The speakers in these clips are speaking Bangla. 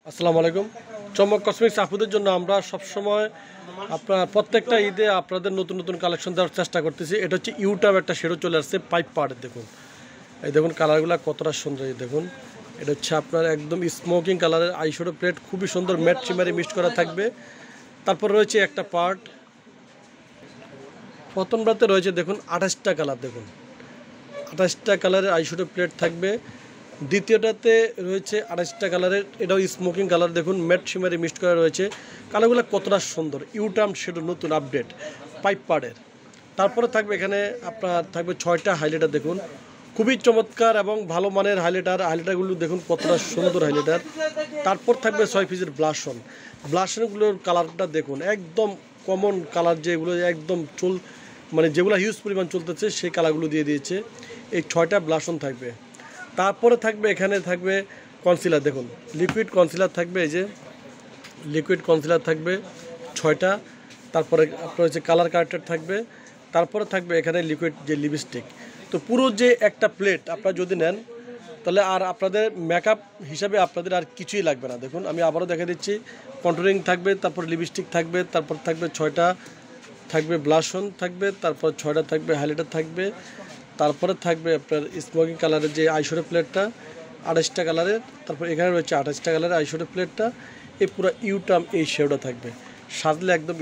আসসালামু আলাইকুম। চমক কসমেটিক্স আপুদের জন্য আমরা সবসময় আপনার প্রত্যেকটা ঈদে আপনাদের নতুন নতুন কালেকশন দেওয়ার চেষ্টা করতেছি। এটা হচ্ছে ইউটাব একটা শেডও চলে আসছে পাইপ পাড়ের। দেখুন এই দেখুন কালারগুলো কতটা সুন্দর। এই দেখুন এটা হচ্ছে আপনার একদম স্মোকিং কালারের আইশ্যাডো প্লেট, খুবই সুন্দর ম্যাট শিমারি মিক্স করা থাকবে। তারপর রয়েছে একটা পার্ট, প্রথমটাতে রয়েছে দেখুন 28টা কালার। দেখুন 28টা কালারের আইশ্যাডো প্লেট থাকবে। দ্বিতীয়টাতে রয়েছে 28টা কালারের, এটাও স্মোকিং কালার। দেখুন ম্যাট শিমারি মিক্সড করা রয়েছে। কালারগুলো কতটা সুন্দর, ইউটার্ম শেডো নতুন আপডেট পাইপ পাড়ের। তারপরে থাকবে এখানে আপনার থাকবে 6টা হাইলাইটার। দেখুন খুবই চমৎকার এবং ভালো মানের হাইলাইটারগুলো দেখুন কতটা সুন্দর হাইলাইটার। তারপর থাকবে 6 পিসের ব্লাশন। ব্লাশনগুলোর কালারটা দেখুন একদম কমন কালার, যেগুলো একদম মানে যেগুলো হিউজ পরিমাণ চলতেছে সেই কালারগুলো দিয়ে দিয়েছে। এই 6টা ব্লাশন থাকবে। তারপরে থাকবে এখানে থাকবে কনসিলার। দেখুন লিকুইড কনসিলার থাকবে, এই যে লিকুইড কনসিলার থাকবে 6টা। তারপরে আপনার হচ্ছে কালার কারেক্টার থাকবে। তারপরে থাকবে এখানে লিকুইড যে লিপস্টিক। তো পুরো যে একটা প্লেট আপনারা যদি নেন তাহলে আর আপনাদের মেকআপ হিসাবে আপনাদের আর কিছুই লাগবে না। দেখুন আমি আবারও দেখে দিচ্ছি, কন্ট্রোলিং থাকবে, তারপর লিপস্টিক থাকবে, তারপর থাকবে 6টা থাকবে ব্লাশন থাকবে, তারপর 6টা থাকবে হাইলাইটার থাকবে, তারপরে থাকবে আপনার স্মোকিং কালারের যে আইশ্যাডো প্লেটটা 28টা কালারের। তারপর এখানে রয়েছে 28টা কালারের আইশ্যাডো প্লেটটা। এই পুরো ইউটার্ম এই শেডটা থাকবে, সাজলে একদম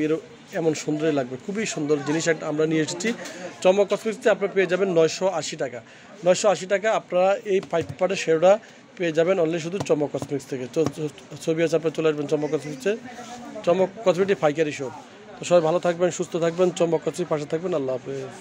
এমন সুন্দরই লাগবে। খুবই সুন্দর জিনিস একটা আমরা নিয়ে এসেছি। চমক কসমেটিক্সে আপনারা পেয়ে যাবেন 980 টাকা। 980 টাকা আপনারা এই পাইপ পাড়ের শেডটা পেয়ে যাবেন অনলি শুধু চমক কসমেটিক্স থেকে। ছবি আছে, আপনারা চলে আসবেন চমক কসমেটিক্সে। চমক কসমেটিক পাইকারি শপ। তো সবাই ভালো থাকবেন, সুস্থ থাকবেন, চমক কসমেটিক্স পাশে থাকবেন। আল্লাহ হাফেজ।